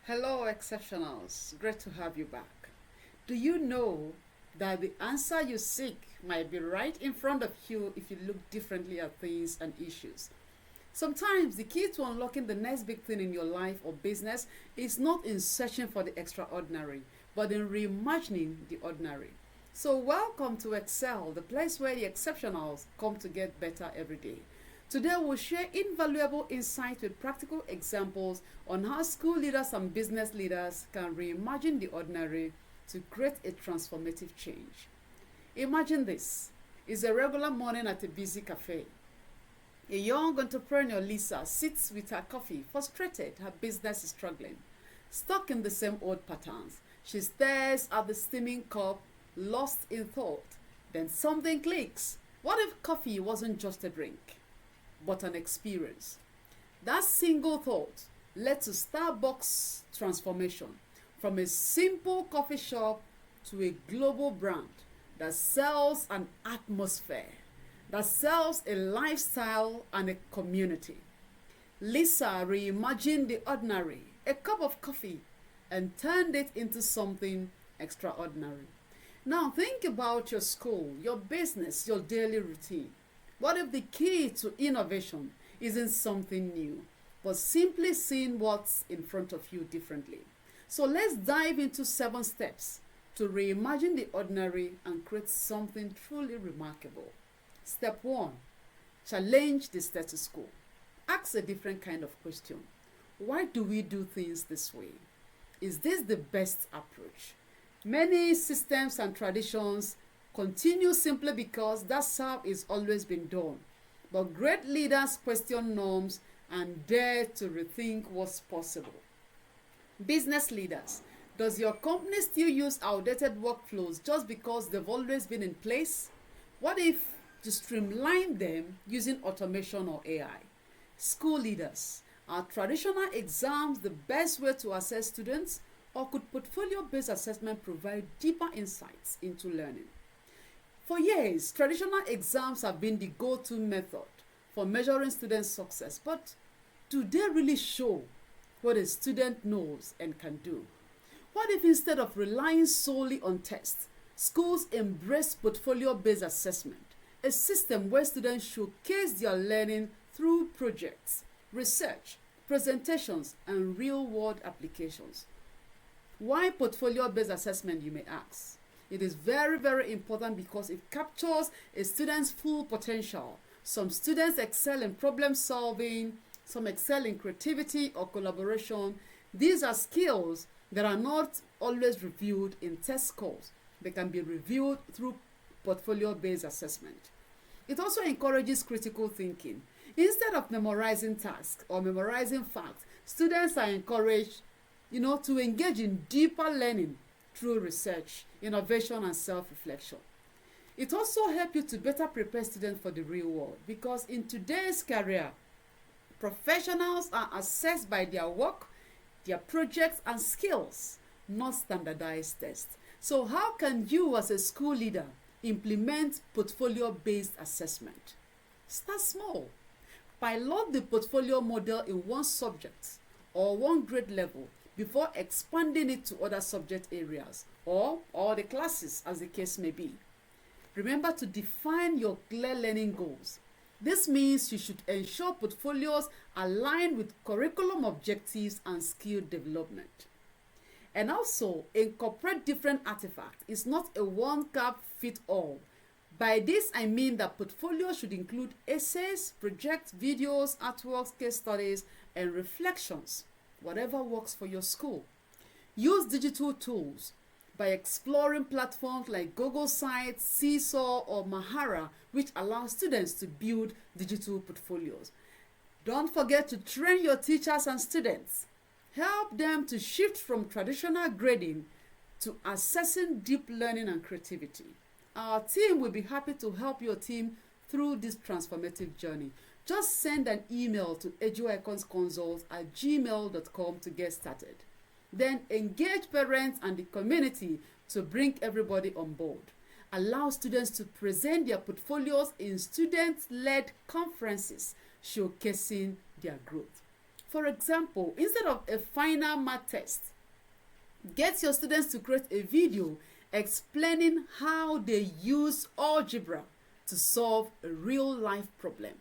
Hello, exceptionals. Great to have you back. Do you know that the answer you seek might be right in front of you if you look differently at things and issues? Sometimes the key to unlocking the next big thing in your life or business is not in searching for the extraordinary, but in reimagining the ordinary. So, welcome to Excel, the place where the exceptionals come to get better every day. Today, we'll share invaluable insights with practical examples on how school leaders and business leaders can reimagine the ordinary to create a transformative change. Imagine this is a regular morning at a busy cafe. A young entrepreneur, Lisa, sits with her coffee, frustrated her business is struggling. Stuck in the same old patterns, she stares at the steaming cup, lost in thought. Then something clicks. What if coffee wasn't just a drink, but an experience? That single thought led to Starbucks transformation from a simple coffee shop to a global brand that sells an atmosphere, that sells a lifestyle and a community. Lisa reimagined the ordinary, a cup of coffee, and turned it into something extraordinary. Now think about your school, your business, your daily routine. What if the key to innovation isn't something new, but simply seeing what's in front of you differently? So let's dive into 7 steps to reimagine the ordinary and create something truly remarkable. Step 1. Challenge the status quo. Ask a different kind of question. Why do we do things this way? Is this the best approach? Many systems and traditions continue simply because that's how it's always been done. But great leaders question norms and dare to rethink what's possible. Business leaders, does your company still use outdated workflows just because they've always been in place? What if you streamline them using automation or AI? School leaders, are traditional exams the best way to assess students, or could portfolio-based assessment provide deeper insights into learning? For years, traditional exams have been the go-to method for measuring student success, but do they really show what a student knows and can do? What if instead of relying solely on tests, schools embrace portfolio-based assessment, a system where students showcase their learning through projects, research, presentations, and real-world applications? Why portfolio-based assessment, you may ask? It is very, very important because it captures a student's full potential. Some students excel in problem solving, some excel in creativity or collaboration. These are skills that are not always reviewed in test scores. They can be reviewed through portfolio-based assessment. It also encourages critical thinking. Instead of memorizing tasks or memorizing facts, students are encouraged, to engage in deeper learning through research, innovation, and self-reflection. It also helps you to better prepare students for the real world because in today's career, professionals are assessed by their work, their projects, and skills, not standardized tests. So how can you as a school leader implement portfolio-based assessment? Start small. Pilot the portfolio model in one subject or one grade level before expanding it to other subject areas or all the classes as the case may be. Remember to define your clear learning goals. This means you should ensure portfolios align with curriculum objectives and skill development. And also incorporate different artifacts. It's not a one-cap-fit-all. By this, I mean that portfolios should include essays, projects, videos, artworks, case studies, and reflections, whatever works for your school. Use digital tools by exploring platforms like Google Sites, Seesaw, or Mahara, which allow students to build digital portfolios. Don't forget to train your teachers and students. Help them to shift from traditional grading to assessing deep learning and creativity. Our team will be happy to help your team through this transformative journey. Just send an email to eduiconsconsult@gmail.com to get started. Then engage parents and the community to bring everybody on board. Allow students to present their portfolios in student-led conferences showcasing their growth. For example, instead of a final math test, get your students to create a video explaining how they use algebra to solve a real life problem.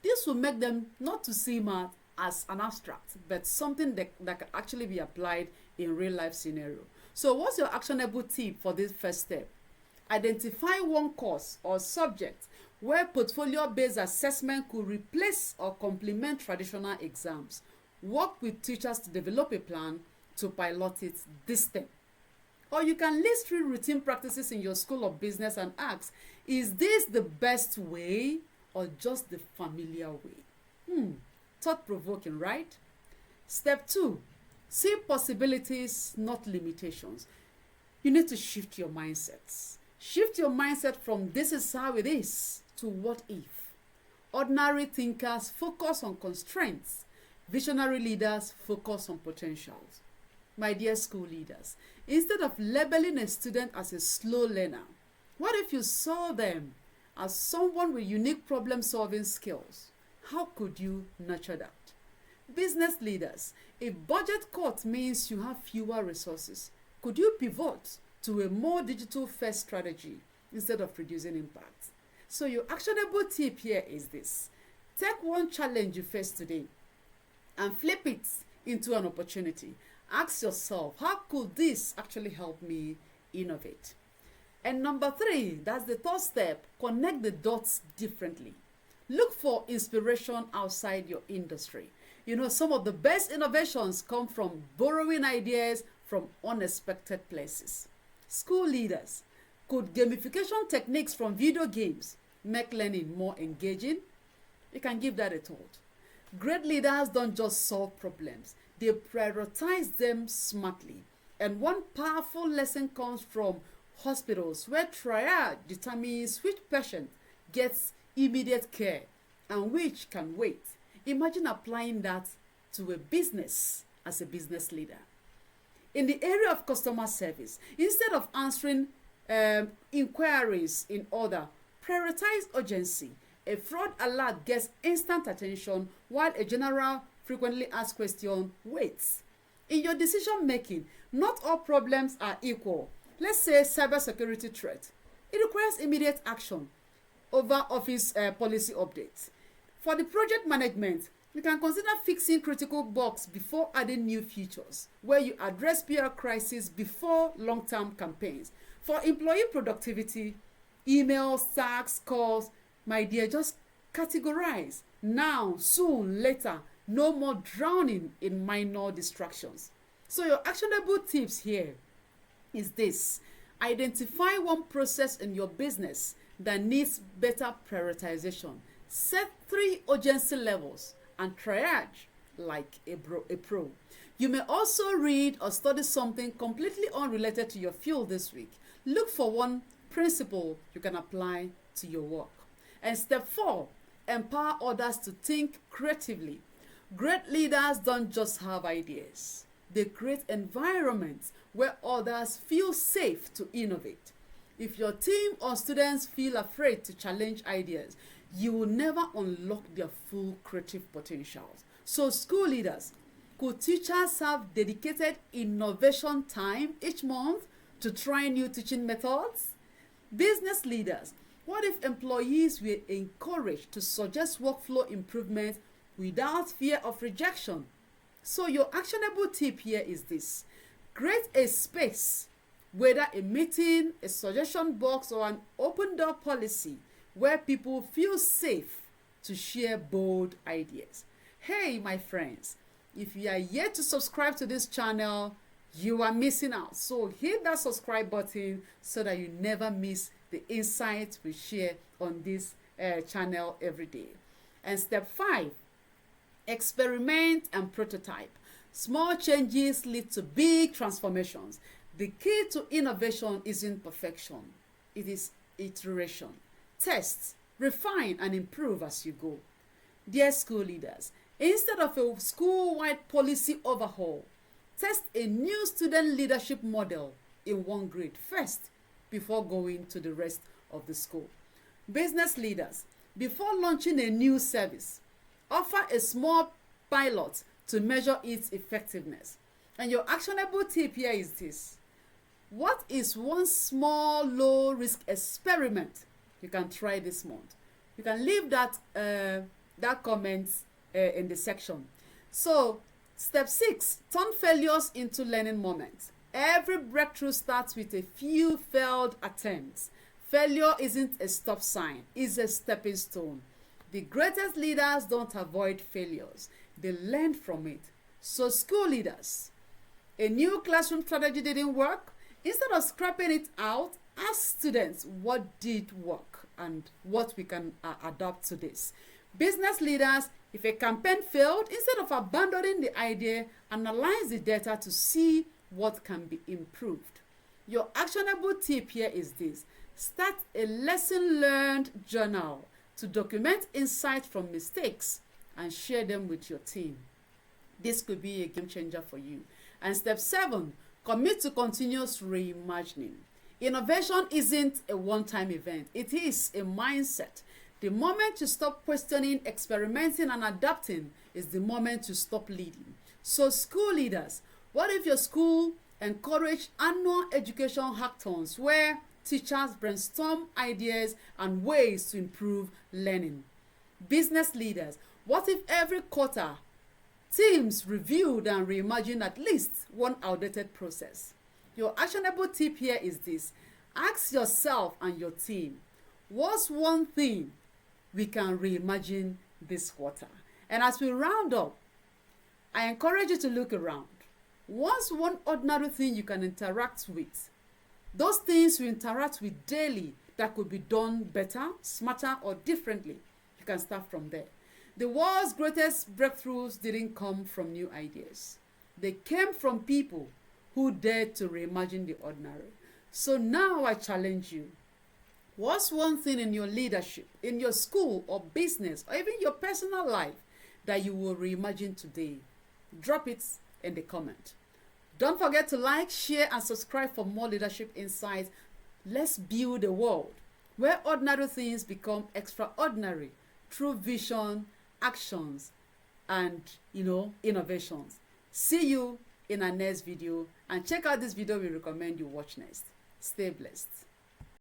This will make them not to see math as an abstract, but something that can actually be applied in real life scenario. So what's your actionable tip for this first step? Identify one course or subject where portfolio-based assessment could replace or complement traditional exams. Work with teachers to develop a plan to pilot it this term. Or you can list 3 routine practices in your school of business and ask, is this the best way or just the familiar way? Thought-provoking, right? Step 2, see possibilities, not limitations. You need to shift your mindsets. Shift your mindset from this is how it is to what if. Ordinary thinkers focus on constraints. Visionary leaders focus on potentials. My dear school leaders, instead of labeling a student as a slow learner, what if you saw them as someone with unique problem-solving skills? How could you nurture that? Business leaders, if budget cut means you have fewer resources, could you pivot to a more digital-first strategy instead of reducing impact? So your actionable tip here is this. Take one challenge you face today and flip it into an opportunity. Ask yourself, how could this actually help me innovate? And number 3, that's the third step, connect the dots differently. Look for inspiration outside your industry. You know, some of the best innovations come from borrowing ideas from unexpected places. School leaders, could gamification techniques from video games make learning more engaging? You can give that a thought. Great leaders don't just solve problems, they prioritize them smartly. And one powerful lesson comes from hospitals where triage determines which patient gets immediate care and which can wait. Imagine applying that to a business as a business leader. In the area of customer service, instead of answering inquiries in order, prioritize urgency. A fraud alert gets instant attention while a general frequently asked question waits. In your decision making, not all problems are equal. Let's say cybersecurity threat. It requires immediate action over office policy updates. For the project management, you can consider fixing critical bugs before adding new features, where you address PR crises before long-term campaigns. For employee productivity, emails, tasks, calls, my dear, just categorize. Now, soon, later, no more drowning in minor distractions. So your actionable tips here is this. Identify one process in your business that needs better prioritization. Set 3 urgency levels and triage like a pro. You may also read or study something completely unrelated to your field this week. Look for one principle you can apply to your work. And step 4, empower others to think creatively. Great leaders don't just have ideas. They create environments where others feel safe to innovate. If your team or students feel afraid to challenge ideas, you will never unlock their full creative potentials. So school leaders, could teachers have dedicated innovation time each month to try new teaching methods? Business leaders, what if employees were encouraged to suggest workflow improvements without fear of rejection? So your actionable tip here is this. Create a space, whether a meeting, a suggestion box, or an open door policy where people feel safe to share bold ideas. Hey, my friends, if you are yet to subscribe to this channel, you are missing out. So hit that subscribe button so that you never miss the insights we share on this channel every day. And step 5, experiment and prototype. Small changes lead to big transformations. The key to innovation isn't perfection. It is iteration. Test, refine, and improve as you go. Dear school leaders, instead of a school-wide policy overhaul, test a new student leadership model in one grade first before going to the rest of the school. Business leaders, before launching a new service, offer a small pilot to measure its effectiveness. And your actionable tip here is this. What is one small low-risk experiment you can try this month? You can leave that comment in the section. So, step 6, turn failures into learning moments. Every breakthrough starts with a few failed attempts. Failure isn't a stop sign, it's a stepping stone. The greatest leaders don't avoid failures, they learn from it. So, school leaders, a new classroom strategy didn't work. Instead of scrapping it out, ask students what did work and what we can adapt to this. Business leaders, if a campaign failed, instead of abandoning the idea, analyze the data to see what can be improved. Your actionable tip here is this. Start a lesson learned journal to document insights from mistakes and share them with your team. This could be a game changer for you. And step 7, commit to continuous reimagining. Innovation isn't a one-time event. It is a mindset. The moment you stop questioning, experimenting, and adapting is the moment you stop leading. So school leaders, what if your school encouraged annual education hackathons where teachers brainstorm ideas and ways to improve learning? Business leaders, what if every quarter teams reviewed and reimagined at least one outdated process? Your actionable tip here is this. Ask yourself and your team, what's one thing we can reimagine this quarter? And as we round up, I encourage you to look around. What's one ordinary thing you can interact with? Those things you interact with daily that could be done better, smarter, or differently. You can start from there. The world's greatest breakthroughs didn't come from new ideas. They came from people who dared to reimagine the ordinary. So now I challenge you. What's one thing in your leadership, in your school or business, or even your personal life that you will reimagine today? Drop it in the comment. Don't forget to like, share, and subscribe for more leadership insights. Let's build a world where ordinary things become extraordinary through vision, actions, and innovations. See you in our next video, and check out this video we recommend you watch next. Stay blessed.